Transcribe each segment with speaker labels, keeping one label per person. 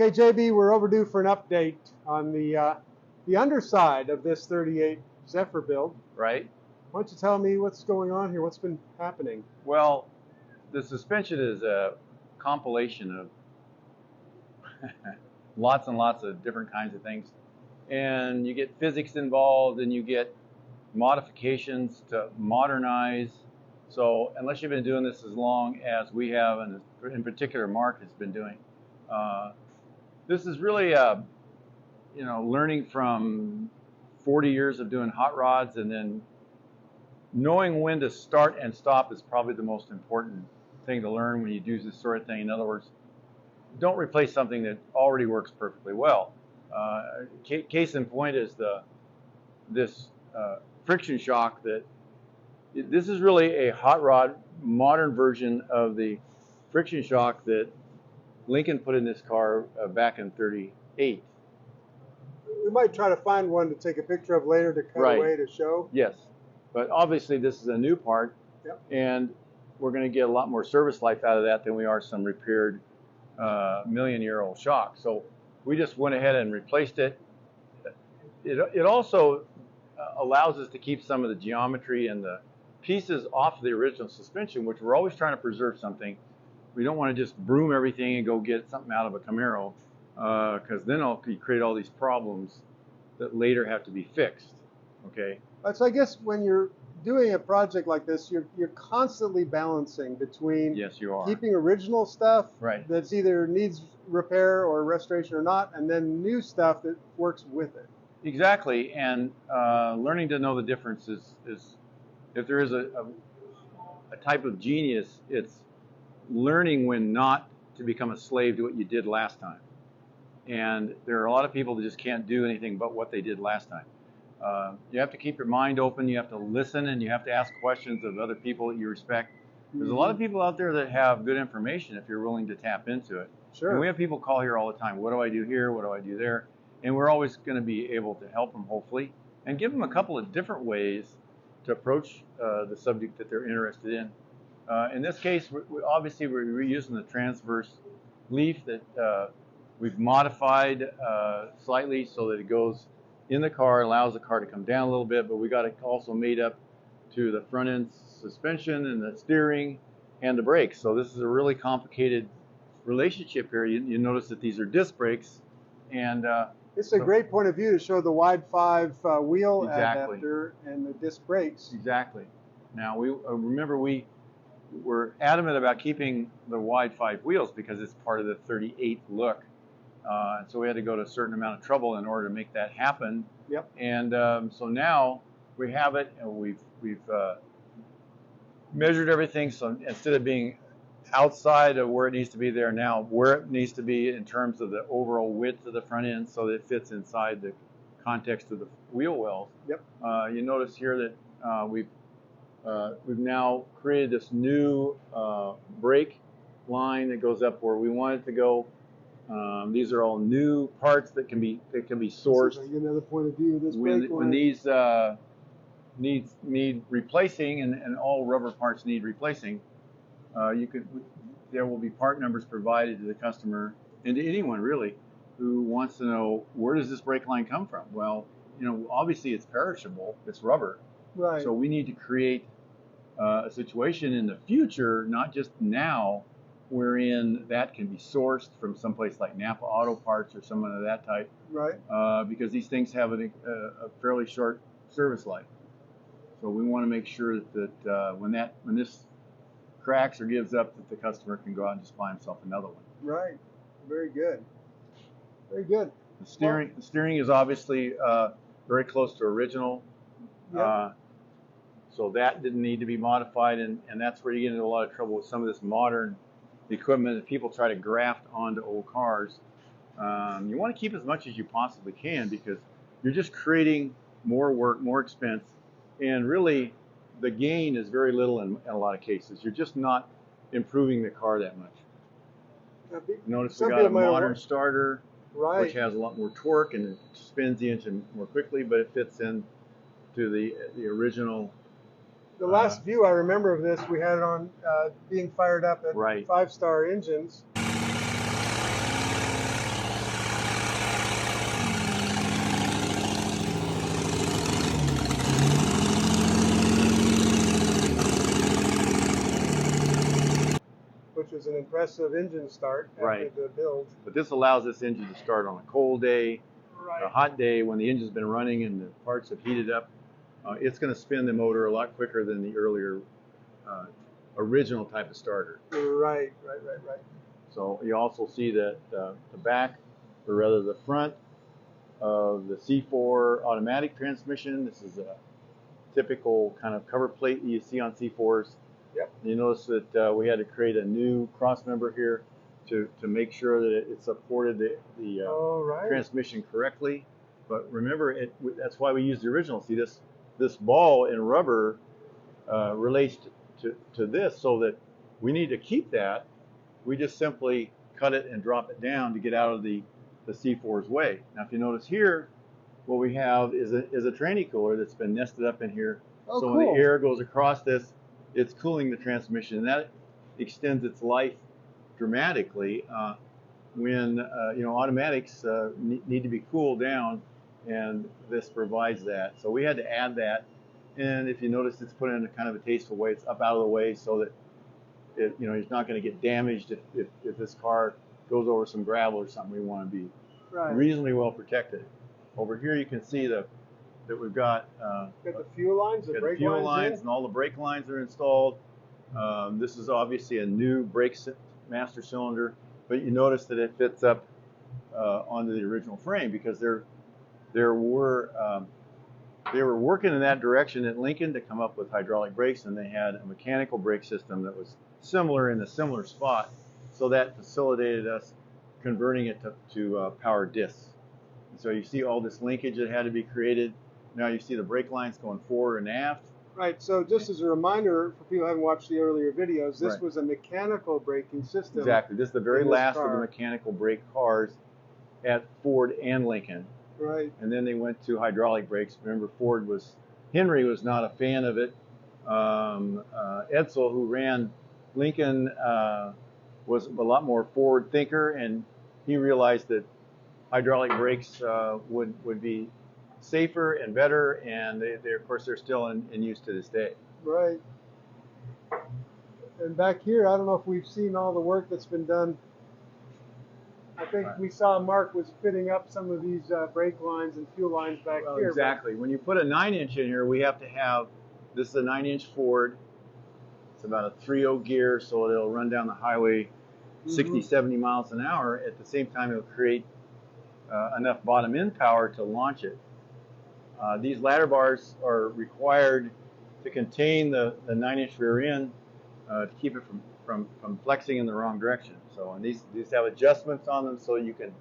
Speaker 1: Okay, JB, we're overdue for an update on the underside of this 38 Zephyr build.
Speaker 2: Right.
Speaker 1: Why don't you tell me what's going on here? What's been happening?
Speaker 2: Well, the suspension is a compilation of lots and lots of different kinds of things. And you get physics involved, and you get modifications to modernize. So unless you've been doing this as long as we have, and in particular Mark has been doing, this is really learning from 40 years of doing hot rods, and then knowing when to start and stop is probably the most important thing to learn when you do this sort of thing. In other words, don't replace something that already works perfectly well. Case in point is this friction shock. This is really a hot rod modern version of the friction shock that Lincoln put in this car back in '38.
Speaker 1: We might try to find one to take a picture of later to cut away to show.
Speaker 2: Yes, but obviously this is a new part, and we're going to get a lot more service life out of that than we are some repaired million-year-old shock. So we just went ahead and replaced it. It also allows us to keep some of the geometry and the pieces off the original suspension, which we're always trying to preserve something. We don't want to just broom everything and go get something out of a Camaro, because then you create all these problems that later have to be fixed. Okay.
Speaker 1: So I guess when you're doing a project like this, you're constantly balancing between keeping original stuff that's either needs repair or restoration or not, and then new stuff that works with it.
Speaker 2: Exactly, and learning to know the difference is if there is a type of genius, it's learning when not to become a slave to what you did last time. And there are a lot of people that just can't do anything but what they did last time. You have to keep your mind open, you have to listen, and you have to ask questions of other people that you respect. There's a lot of people out there that have good information if you're willing to tap into it.
Speaker 1: Sure.
Speaker 2: And we have people call here all the time. What do I do here? What do I do there? And we're always going to be able to help them, hopefully, and give them a couple of different ways to approach the subject that they're interested in. In this case, obviously we're reusing the Transverse leaf that we've modified slightly so that it goes in the car, allows the car to come down a little bit, but we got it also made up to the front end suspension and the steering and the brakes. So this is a really complicated relationship here. You notice that these are disc brakes, and
Speaker 1: it's a great point of view to show the wide 5 wheel adapter and the disc brakes.
Speaker 2: Exactly. Now remember we were adamant about keeping the wide 5 wheels because it's part of the 38 look. And so we had to go to a certain amount of trouble in order to make that happen.
Speaker 1: Yep.
Speaker 2: And so now we have it, and we've measured everything. So instead of being outside of where it needs to be, there now where it needs to be in terms of the overall width of the front end, so that it fits inside the context of the wheel wells.
Speaker 1: Yep.
Speaker 2: You notice here that we've now created this new brake line that goes up where we want it to go. These are all new parts that can be sourced.
Speaker 1: Get another point of view of this brake line.
Speaker 2: When these need replacing, and all rubber parts need replacing, there will be part numbers provided to the customer and to anyone really who wants to know, where does this brake line come from? Well, obviously it's perishable, it's rubber.
Speaker 1: Right.
Speaker 2: So we need to create a situation in the future, not just now, wherein that can be sourced from someplace like Napa Auto Parts or someone of that type.
Speaker 1: Right.
Speaker 2: Because these things have a fairly short service life. So we want to make sure that when this cracks or gives up, that the customer can go out and just buy himself another one.
Speaker 1: Right. Very good. Very good.
Speaker 2: The steering is obviously very close to original.
Speaker 1: Yep.
Speaker 2: So that didn't need to be modified, and that's where you get into a lot of trouble with some of this modern equipment that people try to graft onto old cars. You want to keep as much as you possibly can, because you're just creating more work, more expense, and really the gain is very little in a lot of cases. You're just not improving the car that much. Notice we got a modern starter, which has a lot more torque and it spins the engine more quickly, but it fits in to the original.
Speaker 1: The last view I remember of this, we had it on being fired up at 5-star engines. was an impressive engine start after the build.
Speaker 2: But this allows this engine to start on a cold day, a hot day when the engine's been running and the parts have heated up. It's going to spin the motor a lot quicker than the earlier original type of starter.
Speaker 1: Right.
Speaker 2: So you also see that the back, or rather the front of the C4 automatic transmission. This is a typical kind of cover plate that you see on C4s.
Speaker 1: Yep.
Speaker 2: You notice that we had to create a new cross member here to make sure that it supported the transmission correctly. But remember, that's why we used the original. See, this ball in rubber relates to this, so that we need to keep that. We just simply cut it and drop it down to get out of the C4's way. Now, if you notice here, what we have is a tranny cooler that's been nested up in here.
Speaker 1: Oh,
Speaker 2: so
Speaker 1: cool.
Speaker 2: when the air goes across this, it's cooling the transmission, and that extends its life dramatically. When automatics need to be cooled down, and this provides that. So we had to add that, and if you notice, it's put in a kind of a tasteful way. It's up out of the way so that it's not going to get damaged if this car goes over some gravel or something. We want to be reasonably well protected. Over here, you can see that we've got
Speaker 1: the fuel lines, the brake lines,
Speaker 2: and all the brake lines are installed. This is obviously a new brake master cylinder, but you notice that it fits up onto the original frame because they were working in that direction at Lincoln to come up with hydraulic brakes, and they had a mechanical brake system that was similar in a similar spot, so that facilitated us converting it to power discs. And so you see all this linkage that had to be created. Now you see the brake lines going forward and aft.
Speaker 1: Right, so just as a reminder for people who haven't watched the earlier videos, this was a mechanical braking system.
Speaker 2: Exactly, this is the very last of the mechanical brake cars at Ford and Lincoln.
Speaker 1: Right.
Speaker 2: And then they went to hydraulic brakes. Remember, Henry was not a fan of it. Edsel, who ran Lincoln, was a lot more forward thinker, and he realized that hydraulic brakes would be safer and better, and of course they're still in use to this day.
Speaker 1: Right. And back here, I don't know if we've seen all the work that's been done. I think we saw Mark was fitting up some of these brake lines and fuel lines back here.
Speaker 2: Exactly. When you put a 9-inch in here, we have to have, this is a 9-inch Ford. It's about a 3.0 gear, so it'll run down the highway 60, 70 miles an hour. At the same time, it'll create enough bottom end power to launch it. These ladder bars are required to contain the 9-inch rear end to keep it from flexing in the wrong direction. So, and these have adjustments on them so you can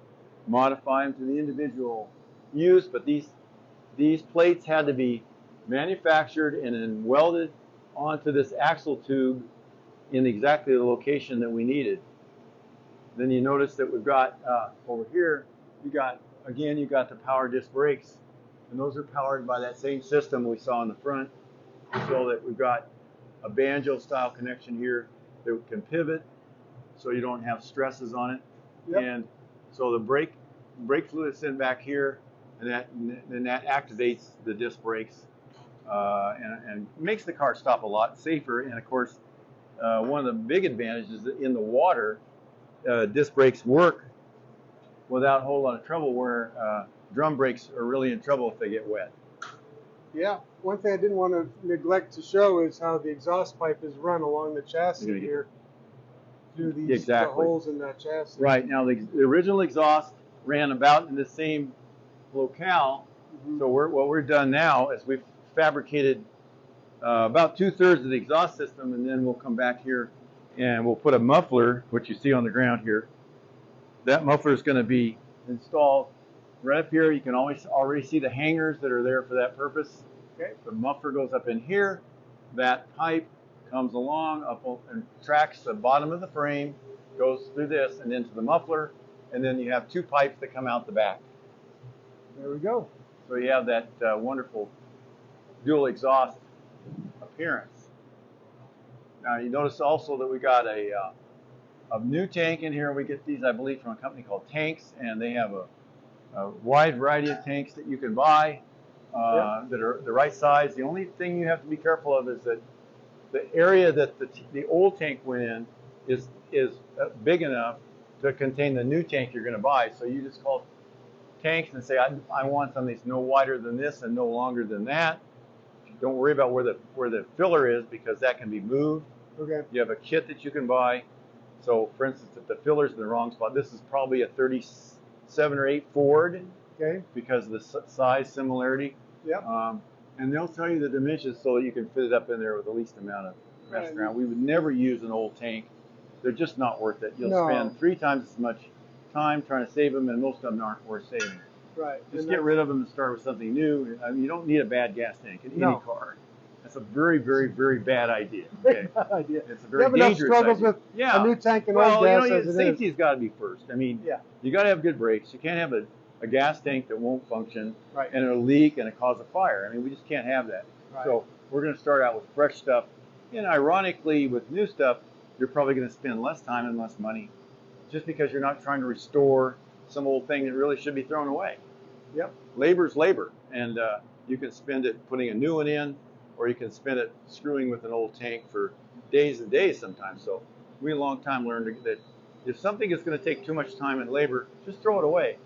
Speaker 2: modify them to the individual use. But these plates had to be manufactured and then welded onto this axle tube in exactly the location that we needed. Then you notice that we've got over here, you got the power disc brakes, and those are powered by that same system we saw in the front, so that we've got a banjo style connection here that can pivot so you don't have stresses on it.
Speaker 1: Yep.
Speaker 2: And so the brake fluid is sent back here, and that activates the disc brakes and makes the car stop a lot safer. And of course, one of the big advantages is that in the water, disc brakes work without a whole lot of trouble, where drum brakes are really in trouble if they get wet.
Speaker 1: Yeah, one thing I didn't want to neglect to show is how the exhaust pipe is run along the chassis here through these the holes in that chassis.
Speaker 2: Right, now the original exhaust ran about in the same locale. So what we've done now is we've fabricated about 2/3 of the exhaust system, and then we'll come back here and we'll put a muffler, which you see on the ground here. That muffler is going to be installed right up here. You can already see the hangers that are there for that purpose. Okay. The muffler goes up in here. That pipe comes along up and tracks the bottom of the frame, goes through this and into the muffler, and then you have 2 pipes that come out the back.
Speaker 1: There we go.
Speaker 2: So you have that wonderful dual exhaust appearance. Now you notice also that we got a new tank in here. We get these, I believe, from a company called Tanks, and they have a wide variety of tanks that you can buy that are the right size. The only thing you have to be careful of is that the area that the old tank went in is big enough to contain the new tank you're going to buy. So you just call tanks and say, I want something that's no wider than this and no longer than that. Don't worry about where the filler is, because that can be moved.
Speaker 1: Okay.
Speaker 2: You have a kit that you can buy. So for instance, if the filler's in the wrong spot, this is probably a 37 or 8 Ford.
Speaker 1: Okay.
Speaker 2: Because of the size similarity.
Speaker 1: Yep.
Speaker 2: And they'll tell you the dimensions so that you can fit it up in there with the least amount of messing around. We would never use an old tank. They're just not worth it. You'll spend 3 times as much time trying to save them, and most of them aren't worth saving.
Speaker 1: Right.
Speaker 2: Just get rid of them and start with something new. I mean, you don't need a bad gas tank in any car. That's a very, very, very bad idea. Okay?
Speaker 1: Bad idea.
Speaker 2: It's a very dangerous
Speaker 1: struggles
Speaker 2: idea.
Speaker 1: with a new tank and old gas.
Speaker 2: Well, safety's got to be first. I mean, you got to have good brakes. You can't have a gas tank that won't function and it'll leak and it cause a fire. I mean, we just can't have that. Right. So we're going to start out with fresh stuff. And ironically, with new stuff, you're probably going to spend less time and less money, just because you're not trying to restore some old thing that really should be thrown away.
Speaker 1: Yep.
Speaker 2: Labor's labor, and you can spend it putting a new one in, or you can spend it screwing with an old tank for days and days sometimes. So we a long time learned that if something is going to take too much time and labor, just throw it away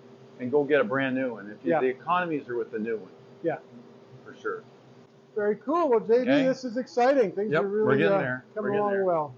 Speaker 2: and go get a brand new one. If the economies are with the new one. Yeah. For sure.
Speaker 1: Very cool. Well, JD, this is exciting. Things are really
Speaker 2: we're getting there.
Speaker 1: coming along well.